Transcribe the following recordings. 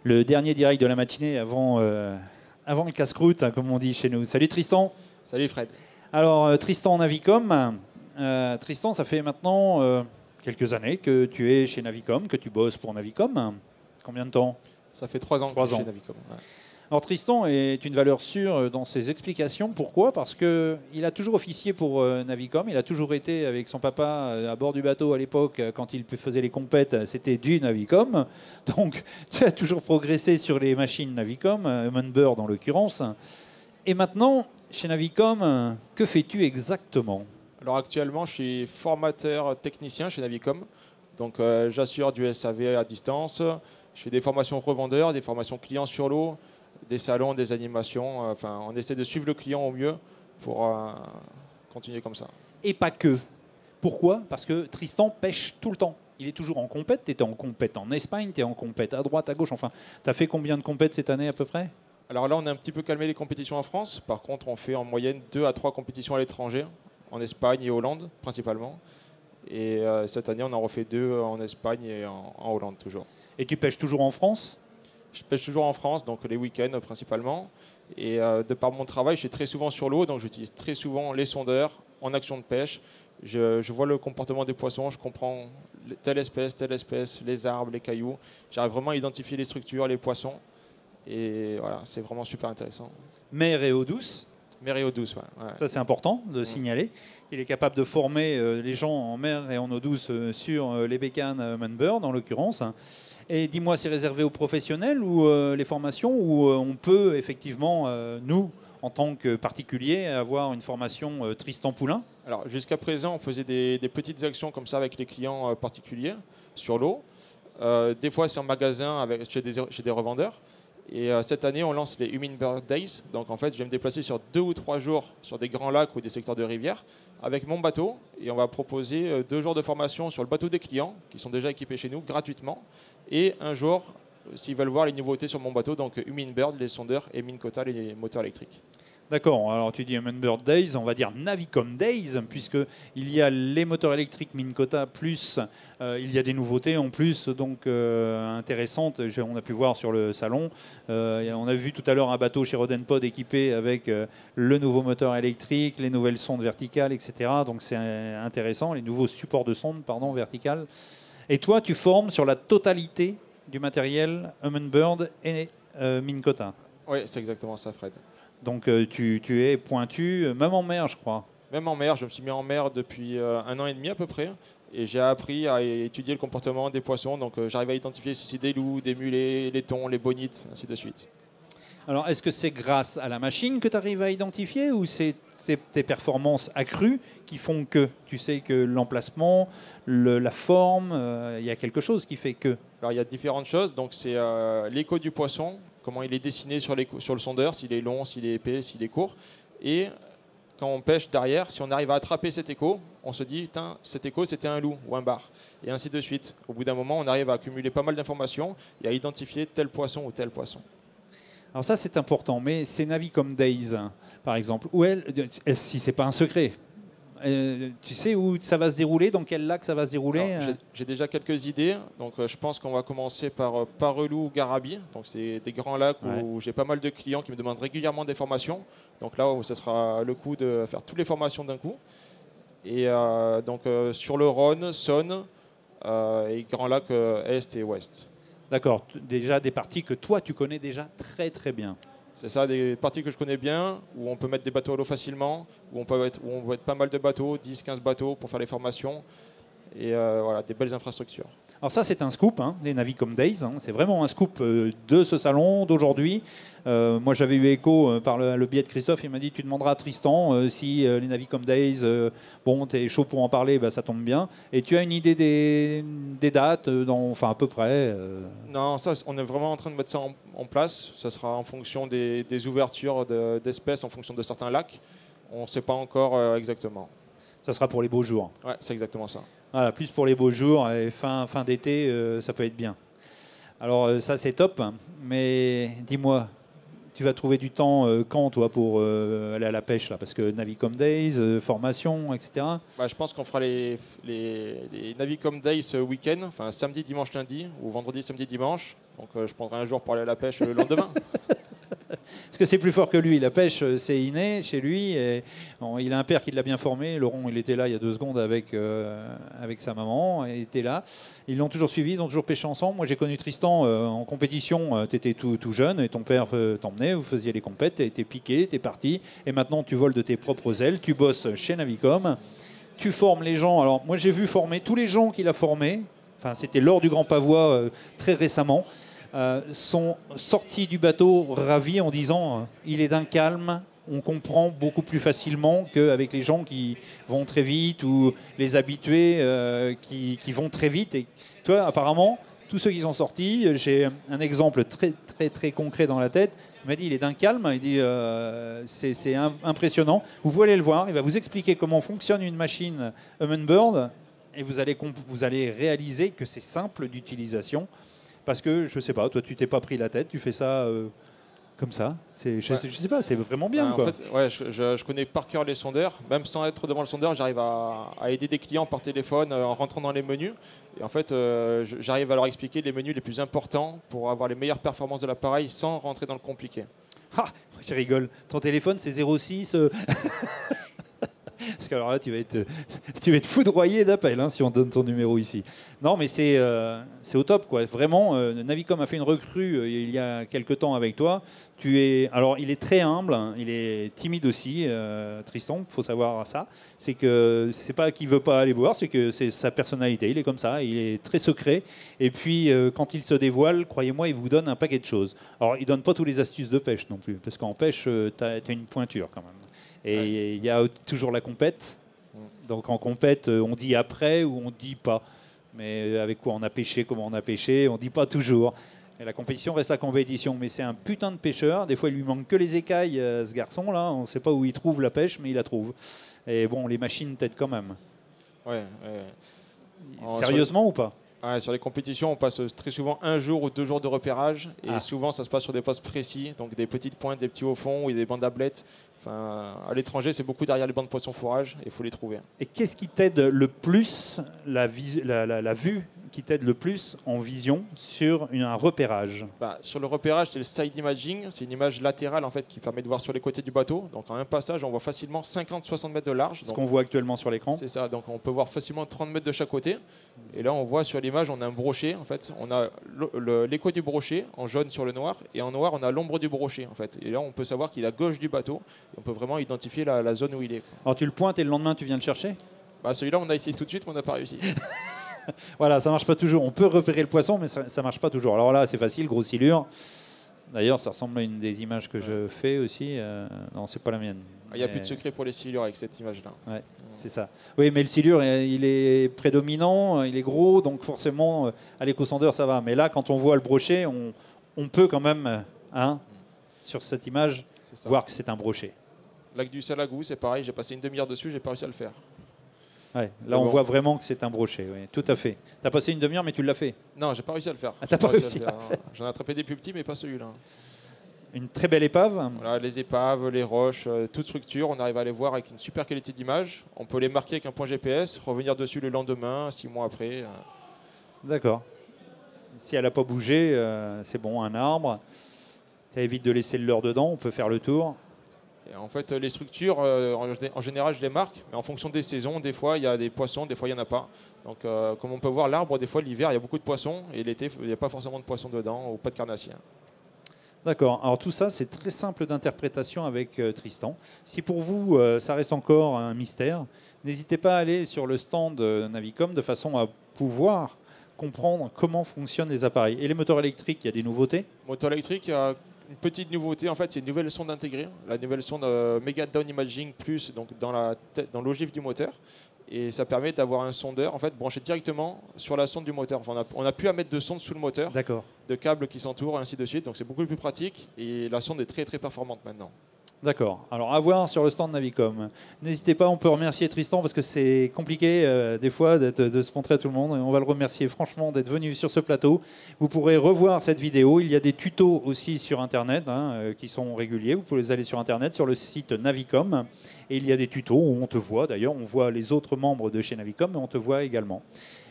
Le dernier direct de la matinée avant le casse-croûte, hein, comme on dit chez nous. Salut Tristan. Salut Fred. Alors Tristan Navicom. Tristan, ça fait maintenant quelques années que tu es chez Navicom, que tu bosses pour Navicom. Combien de temps? Ça fait 3 ans que je suis chez Navicom. Ouais. Alors Tristan est une valeur sûre dans ses explications. Pourquoi? Parce qu'il a toujours officié pour Navicom. Il a toujours été avec son papa à bord du bateau à l'époque quand il faisait les compètes. C'était du Navicom. Donc tu as toujours progressé sur les machines Navicom, Humminbird en l'occurrence. Et maintenant, chez Navicom, que fais-tu exactement? Alors actuellement, je suis formateur technicien chez Navicom. Donc j'assure du SAV à distance. Je fais des formations revendeurs, des formations clients sur l'eau, des salons, des animations. Enfin, on essaie de suivre le client au mieux pour continuer comme ça. Et pas que. Pourquoi? Parce que Tristan pêche tout le temps. Il est toujours en compète. Tu étais en compète en Espagne, tu es en compète à droite, à gauche. Enfin, tu as fait combien de compètes cette année à peu près? Alors là, on a un petit peu calmé les compétitions en France. Par contre, on fait en moyenne 2 à 3 compétitions à l'étranger, en Espagne et Hollande principalement. Et cette année, on en refait 2 en Espagne et en Hollande toujours. Et tu pêches toujours en France? Je pêche toujours en France, donc les week-ends principalement. Et de par mon travail, je suis très souvent sur l'eau, donc j'utilise très souvent les sondeurs en action de pêche. Je vois le comportement des poissons, je comprends telle espèce, les arbres, les cailloux. J'arrive vraiment à identifier les structures, les poissons. Et voilà, c'est vraiment super intéressant. Mer et eau douce? Mer et eau douce, ouais. Ça, c'est important de signaler. Il est capable de former les gens en mer et en eau douce sur les bécanes Humminbird, en l'occurrence. Et dis-moi, c'est réservé aux professionnels ou les formations où on peut effectivement, nous, en tant que particuliers, avoir une formation Tristan Poulain? Alors, jusqu'à présent, on faisait des petites actions comme ça avec les clients particuliers sur l'eau. Des fois, c'est en magasin chez des revendeurs. Et cette année, on lance les Humminbird Days. Donc en fait, je vais me déplacer sur 2 ou 3 jours sur des grands lacs ou des secteurs de rivières avec mon bateau. Et on va proposer 2 jours de formation sur le bateau des clients qui sont déjà équipés chez nous gratuitement. Et un jour, s'ils veulent voir les nouveautés sur mon bateau, donc Humminbird, les sondeurs, et Minn Kota, les moteurs électriques. D'accord, alors tu dis Humminbird Days, on va dire Navicom Days, puisqu'il y a les moteurs électriques Minn Kota, plus il y a des nouveautés en plus, donc intéressantes, on a pu voir sur le salon. On a vu tout à l'heure un bateau chez Rodenpod équipé avec le nouveau moteur électrique, les nouvelles sondes verticales, etc. Donc c'est intéressant, les nouveaux supports de sondes, pardon, verticales. Et toi, tu formes sur la totalité du matériel Humminbird et Minn Kota? Oui, c'est exactement ça, Fred. Donc tu es pointu, même en mer, je crois. Même en mer, je me suis mis en mer depuis 1 an et demi à peu près. Et j'ai appris à étudier le comportement des poissons. Donc j'arrive à identifier si c'est des loups, des mulets, les thons, les bonites, ainsi de suite. Alors est-ce que c'est grâce à la machine que tu arrives à identifier ou c'est tes performances accrues qui font que tu sais que l'emplacement, la forme, il y a quelque chose qui fait que? Alors il y a différentes choses. Donc c'est l'écho du poisson, comment il est dessiné sur le sondeur, s'il est long, s'il est épais, s'il est court. Et quand on pêche derrière, si on arrive à attraper cet écho, on se dit, cet écho c'était un loup ou un bar. Et ainsi de suite. Au bout d'un moment, on arrive à accumuler pas mal d'informations et à identifier tel poisson ou tel poisson. Alors ça c'est important, mais c'est Navicom Days, par exemple, où si c'est pas un secret, tu sais où ça va se dérouler, dans quel lac ça va se dérouler? J'ai déjà quelques idées. Donc, je pense qu'on va commencer par Parelou ou Garabi. Donc, c'est des grands lacs où j'ai pas mal de clients qui me demandent régulièrement des formations. Donc là, ce sera le coup de faire toutes les formations d'un coup. Et donc, sur le Rhône, Saône et grands lacs Est et Ouest. D'accord, déjà des parties que toi tu connais déjà très très bien. C'est ça, des parties que je connais bien, où on peut mettre des bateaux à l'eau facilement, où on peut mettre pas mal de bateaux, 10-15 bateaux pour faire les formations. Et voilà, des belles infrastructures. Alors ça, c'est un scoop, hein, les Navicom Days. Hein, c'est vraiment un scoop de ce salon d'aujourd'hui. Moi, j'avais eu écho par le biais de Christophe. Il m'a dit, tu demanderas à Tristan si les Navicom Days, bon, tu es chaud pour en parler, bah, ça tombe bien. Et tu as une idée des dates, enfin à peu près Non, ça, on est vraiment en train de mettre ça en place. Ça sera en fonction des ouvertures d'espèces, en fonction de certains lacs. On ne sait pas encore exactement. Ça sera pour les beaux jours. Ouais, c'est exactement ça. Voilà, plus pour les beaux jours et fin d'été, ça peut être bien. Alors ça c'est top, mais dis-moi, tu vas trouver du temps quand, toi, pour aller à la pêche là? Parce que Navicom Days, formation, etc. Bah, je pense qu'on fera les Navicom Days ce week-end, enfin samedi, dimanche, lundi, ou vendredi, samedi, dimanche. Donc je prendrai un jour pour aller à la pêche le lendemain. Parce que c'est plus fort que lui. La pêche, c'est inné chez lui. Et, bon, il a un père qui l'a bien formé. Laurent, il était là il y a 2 secondes avec sa maman. Il était là. Ils l'ont toujours suivi. Ils ont toujours pêché ensemble. Moi, j'ai connu Tristan en compétition. Tu étais tout jeune et ton père t'emmenait. Vous faisiez les compètes. Tu étais piqué, tu es parti. Et maintenant, tu voles de tes propres ailes. Tu bosses chez Navicom. Tu formes les gens. Alors, moi, j'ai vu former tous les gens qu'il a formés. Enfin, c'était lors du Grand Pavois très récemment. Sont sortis du bateau ravis en disant il est d'un calme, on comprend beaucoup plus facilement qu'avec les gens qui vont très vite ou les habitués qui vont très vite. Et toi, apparemment, tous ceux qui sont sortis, j'ai un exemple très concret dans la tête. Il m'a dit il est d'un calme, il dit c'est impressionnant. Vous pouvez aller le voir, il va vous expliquer comment fonctionne une machine Humminbird et vous allez réaliser que c'est simple d'utilisation. Parce que, je sais pas, toi, tu t'es pas pris la tête, tu fais ça comme ça. Je sais pas, c'est vraiment bien. Quoi. En fait, ouais, je connais par cœur les sondeurs. Même sans être devant le sondeur, j'arrive à aider des clients par téléphone en rentrant dans les menus. Et en fait, j'arrive à leur expliquer les menus les plus importants pour avoir les meilleures performances de l'appareil sans rentrer dans le compliqué. Ah, je rigole. Ton téléphone, c'est 06 Parce que alors là, tu vas être foudroyé d'appels hein, si on donne ton numéro ici. Non, mais c'est au top, quoi. Vraiment, Navicom a fait une recrue il y a quelques temps avec toi. Alors, il est très humble, hein, il est timide aussi, Tristan. Il faut savoir ça. C'est que c'est pas qu'il veut pas aller voir, c'est que c'est sa personnalité. Il est comme ça, il est très secret. Et puis, quand il se dévoile, croyez-moi, il vous donne un paquet de choses. Alors, il donne pas toutes les astuces de pêche non plus, parce qu'en pêche, tu as une pointure quand même. Et il y a toujours la compète. Donc en compète, on dit après ou on dit pas. Mais avec quoi on a pêché, comment on a pêché, on dit pas toujours. Et la compétition reste la compétition. Mais c'est un putain de pêcheur. Des fois, il lui manque que les écailles, ce garçon-là. On ne sait pas où il trouve la pêche, mais il la trouve. Et bon, les machines t'aident quand même. Ouais. Sérieusement ou pas? Ouais, sur les compétitions, on passe très souvent 1 jour ou 2 jours de repérage. Et souvent, ça se passe sur des postes précis. Donc des petites pointes, des petits hauts fonds ou des bandes d'ablettes. Enfin, à l'étranger, c'est beaucoup derrière les bancs de poisson fourrage. Il faut les trouver. Et qu'est-ce qui t'aide le plus, la vue qui t'aide le plus en vision sur un repérage? Sur le repérage, c'est le side imaging. C'est une image latérale en fait, qui permet de voir sur les côtés du bateau. Donc en un passage, on voit facilement 50-60 mètres de large. Ce qu'on voit actuellement sur l'écran. C'est ça. Donc on peut voir facilement 30 mètres de chaque côté. Et là, on voit sur l'image, on a un brochet. En fait, on a l'écho du brochet en jaune sur le noir. Et en noir, on a l'ombre du brochet. En fait. Et là, on peut savoir qu'il est à gauche du bateau. Et on peut vraiment identifier la zone où il est. Quoi. Alors tu le pointes et le lendemain, tu viens le chercher? Celui-là, on a essayé tout de suite, mais on n'a pas réussi. Voilà, ça marche pas toujours. On peut repérer le poisson, mais ça marche pas toujours. Alors là, c'est facile, grosse silure. D'ailleurs, ça ressemble à une des images que je fais aussi. Non, c'est pas la mienne. Il n'y a plus de secret pour les silures avec cette image-là. Ouais, c'est ça. Oui, mais le silure, il est prédominant, il est gros, donc forcément, à l'éco-sondeur, ça va. Mais là, quand on voit le brochet, on peut quand même, sur cette image, voir que c'est un brochet. Lac du Salagou, c'est pareil. J'ai passé une demi-heure dessus, j'ai pas réussi à le faire. Ouais, là, on voit vraiment que c'est un brochet, oui, tout à fait. Tu as passé une demi-heure, mais tu l'as fait? Non, j'ai pas réussi à le faire. Ah, t'as pas réussi à le faire. J'en ai attrapé des plus petits, mais pas celui-là. Une très belle épave. Voilà, les épaves, les roches, toute structure, on arrive à les voir avec une super qualité d'image. On peut les marquer avec un point GPS, revenir dessus le lendemain, 6 mois après. D'accord. Si elle n'a pas bougé, c'est bon, un arbre. Ça évite de laisser le leurre dedans, on peut faire le tour. Et en fait, les structures, en général, je les marque, mais en fonction des saisons, des fois, il y a des poissons, des fois, il n'y en a pas. Donc, comme on peut voir, l'arbre, des fois, l'hiver, il y a beaucoup de poissons, et l'été, il n'y a pas forcément de poissons dedans, ou pas de carnassiers. D'accord. Alors tout ça, c'est très simple d'interprétation avec Tristan. Si pour vous, ça reste encore un mystère, n'hésitez pas à aller sur le stand Navicom de façon à pouvoir comprendre comment fonctionnent les appareils. Et les moteurs électriques, il y a des nouveautés? Moteur électrique, il y a une petite nouveauté, en fait, c'est une nouvelle sonde intégrée, la nouvelle sonde Mega Down Imaging Plus, donc dans l'ogive du moteur. Et ça permet d'avoir un sondeur en fait, branché directement sur la sonde du moteur. Enfin, on n'a plus à mettre de sonde sous le moteur, de câbles qui s'entourent et ainsi de suite. Donc c'est beaucoup plus pratique et la sonde est très très performante maintenant. D'accord. Alors, à voir sur le stand Navicom. N'hésitez pas, on peut remercier Tristan parce que c'est compliqué des fois de se montrer à tout le monde. Et on va le remercier franchement d'être venu sur ce plateau. Vous pourrez revoir cette vidéo. Il y a des tutos aussi sur Internet qui sont réguliers. Vous pouvez les aller sur Internet, sur le site Navicom. Et il y a des tutos où on te voit. D'ailleurs, on voit les autres membres de chez Navicom, mais on te voit également.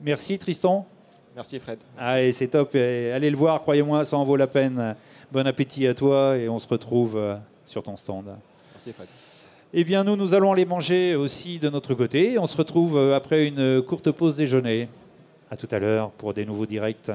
Merci Tristan. Merci Fred. Allez, c'est top. Et allez le voir, croyez-moi, ça en vaut la peine. Bon appétit à toi et on se retrouve sur ton stand. Merci Fred. Eh bien, nous allons aller manger aussi de notre côté. On se retrouve après une courte pause déjeuner. À tout à l'heure pour des nouveaux directs.